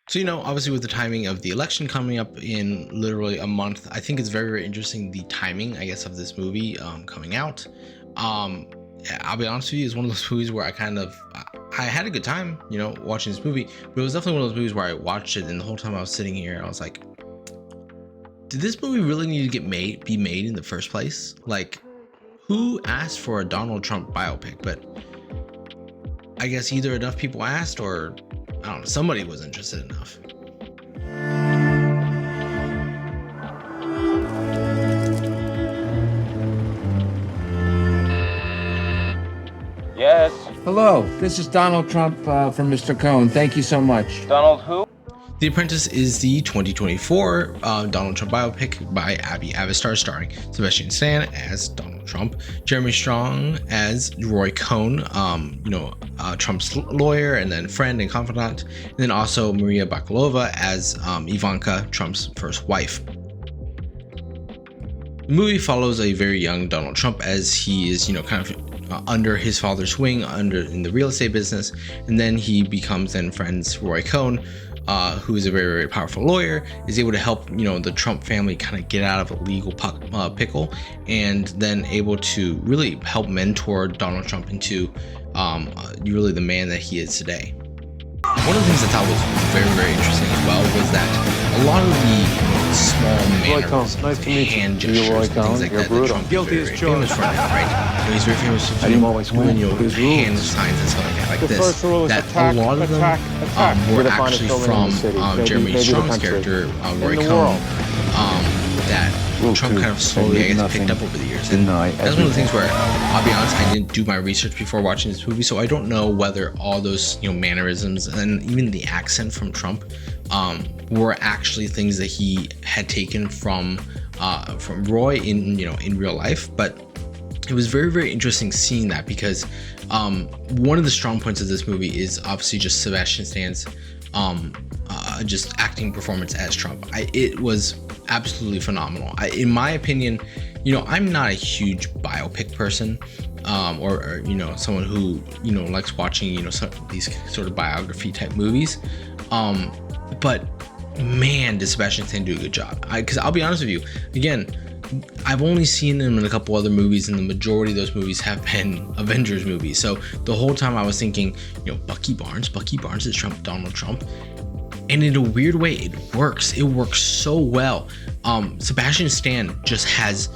So, obviously with the timing of the election coming up in literally a month, I think it's very, very interesting the timing, I guess, of this movie coming out. Um, I'll be honest with you, it's one of those movies where I had a good time, watching this movie, but it was definitely one of those movies where I watched it and the whole time I was sitting here, I was like, did this movie really need to be made in the first place? Like, who asked for a Donald Trump biopic? But I guess either enough people asked or I don't know, somebody was interested enough. Yes. Hello, this is Donald Trump from Mr. Cohn. Thank you so much. Donald who? The Apprentice is the 2024 Donald Trump biopic by Abby Avestar, starring Sebastian Stan as Donald Trump, Jeremy Strong as Roy Cohn, Trump's lawyer and then friend and confidant, and then also Maria Bakalova as Ivanka, Trump's first wife. The movie follows a very young Donald Trump as he is, kind of under his father's wing, in the real estate business, and then he becomes friends Roy Cohn, who is a very, very powerful lawyer, is able to help the Trump family kind of get out of a legal pickle, and then able to really help mentor Donald Trump into really the man that he is today. One of the things I thought was very, very interesting as well was that a lot of the small mannerisms, hand gestures, and things like that Trump is very, very famous for now, right? He's very famous for doing hand signs and stuff like this. That a lot of them were actually from Jeremy Strong's character, Roy Cohn, that Trump kind of slowly, picked up over the years. And that's one of the things where, I'll be honest, I didn't do my research before watching this movie, so I don't know whether all those, mannerisms and even the accent from Trump were actually things that he had taken from Roy in real life. But it was very, very interesting seeing that, because one of the strong points of this movie is obviously just Sebastian Stan's just acting performance as Trump. It was absolutely phenomenal. In my opinion, I'm not a huge biopic person, or someone who likes watching some of these sort of biography type movies. But man, did Sebastian Stan do a good job. Because I'll be honest with you, again, I've only seen him in a couple other movies, and the majority of those movies have been Avengers movies. So the whole time I was thinking, Bucky Barnes is Donald Trump. And in a weird way, it works. It works so well. Sebastian Stan just has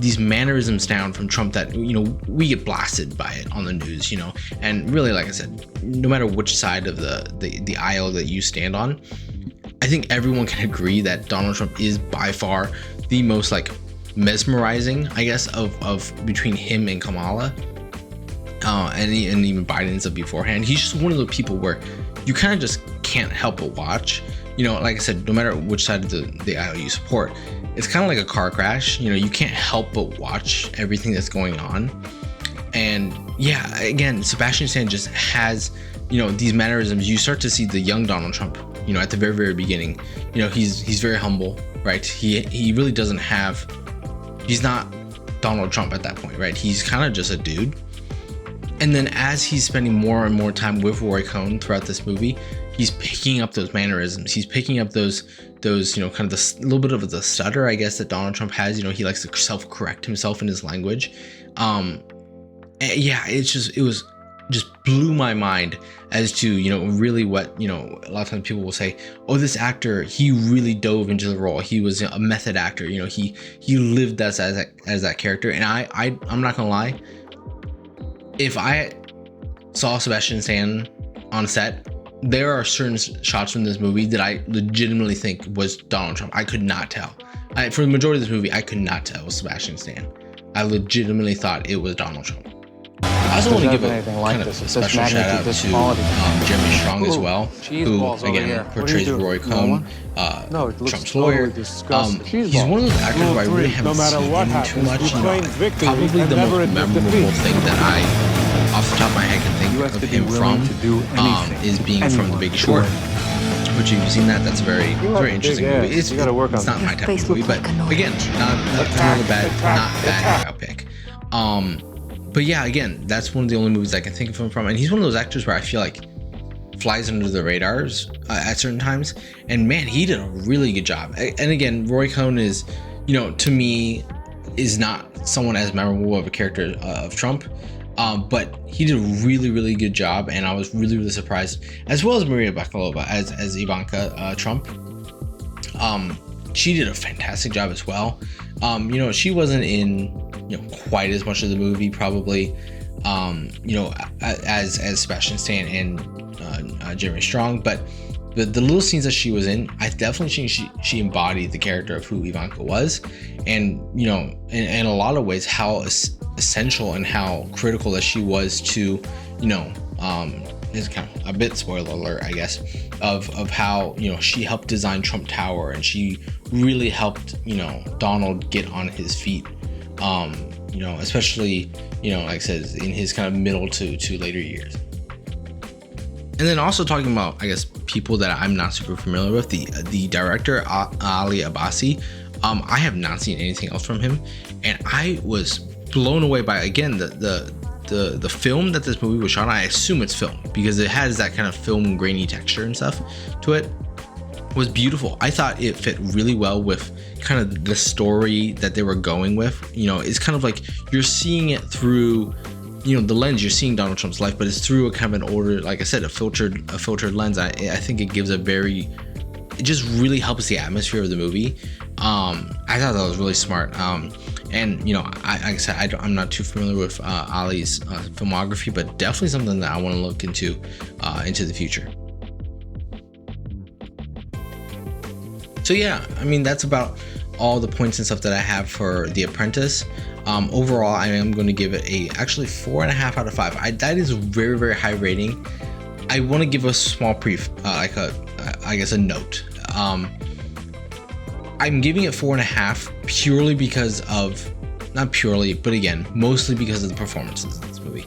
these mannerisms down from Trump that, we get blasted by it on the news, and really, like I said, no matter which side of the aisle that you stand on, I think everyone can agree that Donald Trump is by far the most mesmerizing, I guess, of between him and Kamala, and even Biden's of beforehand. He's just one of the people where you kind of just can't help but watch. Like I said, no matter which side of the aisle you support, it's kind of like a car crash. You can't help but watch everything that's going on. And yeah, again, Sebastian Stan just has, these mannerisms. You start to see the young Donald Trump, at the very, very beginning. He's very humble, right? He really doesn't have, he's not Donald Trump at that point, right? He's kind of just a dude. And then as he's spending more and more time with Roy Cohn throughout this movie, he's picking up those mannerisms. He's picking up those kind of the little bit of the stutter, I guess, that Donald Trump has. He likes to self-correct himself in his language. Yeah, it was just blew my mind as to, really what, a lot of times people will say, oh, this actor, he really dove into the role. He was a method actor. He lived as that character. And I'm not gonna lie, if I saw Sebastian Stan on set, there are certain shots from this movie that I legitimately think was Donald Trump. I could not tell. For the majority of this movie, I could not tell it was Sebastian Stan. I legitimately thought it was Donald Trump. I also want to give a kind of a special shout out to Jeremy Strong as well, who again portrays Roy Cohn, Trump's lawyer. He's one of those actors who I really haven't seen too much. Probably the most memorable thing that I, off the top of my head, can think of him from is being from The Big Short. Which, if you've seen that, that's a very interesting movie. It's not my type of movie, but again, not a bad biopic. But yeah, again, that's one of the only movies I can think of him from. And he's one of those actors where I feel like flies under the radars at certain times. And man, he did a really good job. And again, Roy Cohn is, to me, is not someone as memorable of a character of Trump. But he did a really, really good job, and I was really, really surprised, as well as Maria Bakalova as Ivanka Trump. She did a fantastic job as well. She wasn't in quite as much of the movie probably, as Sebastian Stan and Jeremy Strong, but the little scenes that she was in, I definitely think she embodied the character of who Ivanka was, and in a lot of ways how essential and how critical that she was to it's kind of a bit spoiler alert, I guess, of how she helped design Trump Tower, and she really helped Donald get on his feet, especially like I said, in his kind of middle to later years. And then also talking about, I guess, people that I'm not super familiar with, the director Ali Abbasi. I have not seen anything else from him, and I was blown away by, again, the film that this movie was shot on. I assume it's film because it has that kind of film grainy texture and stuff to it. It was beautiful. I thought it fit really well with kind of the story that they were going with. It's kind of like you're seeing it through the lens. You're seeing Donald Trump's life, but it's through a kind of an older, like I said, a filtered lens. I think it gives it just really helps the atmosphere of the movie. I thought that was really smart. And like I said, I'm not too familiar with Ali's filmography, but definitely something that I want to look into the future. So yeah, I mean, that's about all the points and stuff that I have for The Apprentice. Overall, I am going to give it actually 4.5 out of 5. That is a very, very high rating. I want to give a small a note. I'm giving it 4.5 purely because of, not purely, but again, mostly because of the performances in this movie.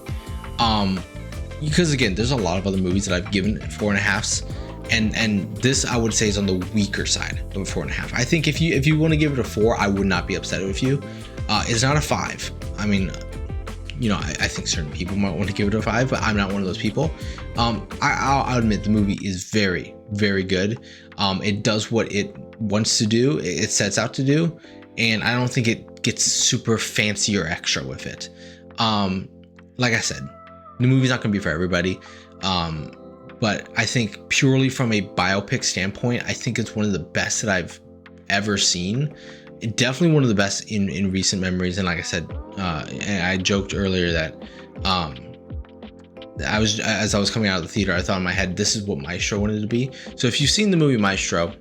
Because again, there's a lot of other movies that I've given 4.5s, and this I would say is on the weaker side of a 4.5. I think if you want to give it a 4, I would not be upset with you. It's not a 5. I mean, I think certain people might want to give it a 5, but I'm not one of those people. I'll admit the movie is very, very good. It does what it wants to do, it sets out to do, and I don't think it gets super fancy or extra with it. Like I said, the movie's not going to be for everybody, but I think purely from a biopic standpoint, I think it's one of the best that I've ever seen. Definitely one of the best in recent memories. And like I said, and I joked earlier that as I was coming out of the theater, I thought in my head, this is what Maestro wanted to be. So if you've seen the movie Maestro,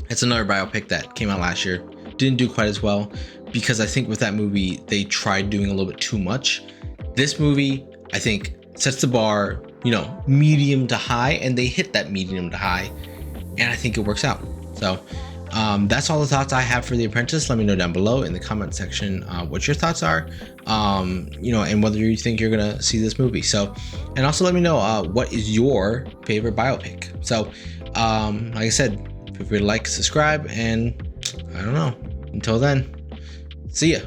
it's another biopic that came out last year. Didn't do quite as well because I think with that movie, they tried doing a little bit too much. This movie, I think, sets the bar, medium to high, and they hit that medium to high, and I think it works out. So that's all the thoughts I have for The Apprentice. Let me know down below in the comment section what your thoughts are, and whether you think you're gonna see this movie. So, and also let me know what is your favorite biopic. So, like I said, feel free to like, subscribe, and I don't know. Until then, see ya.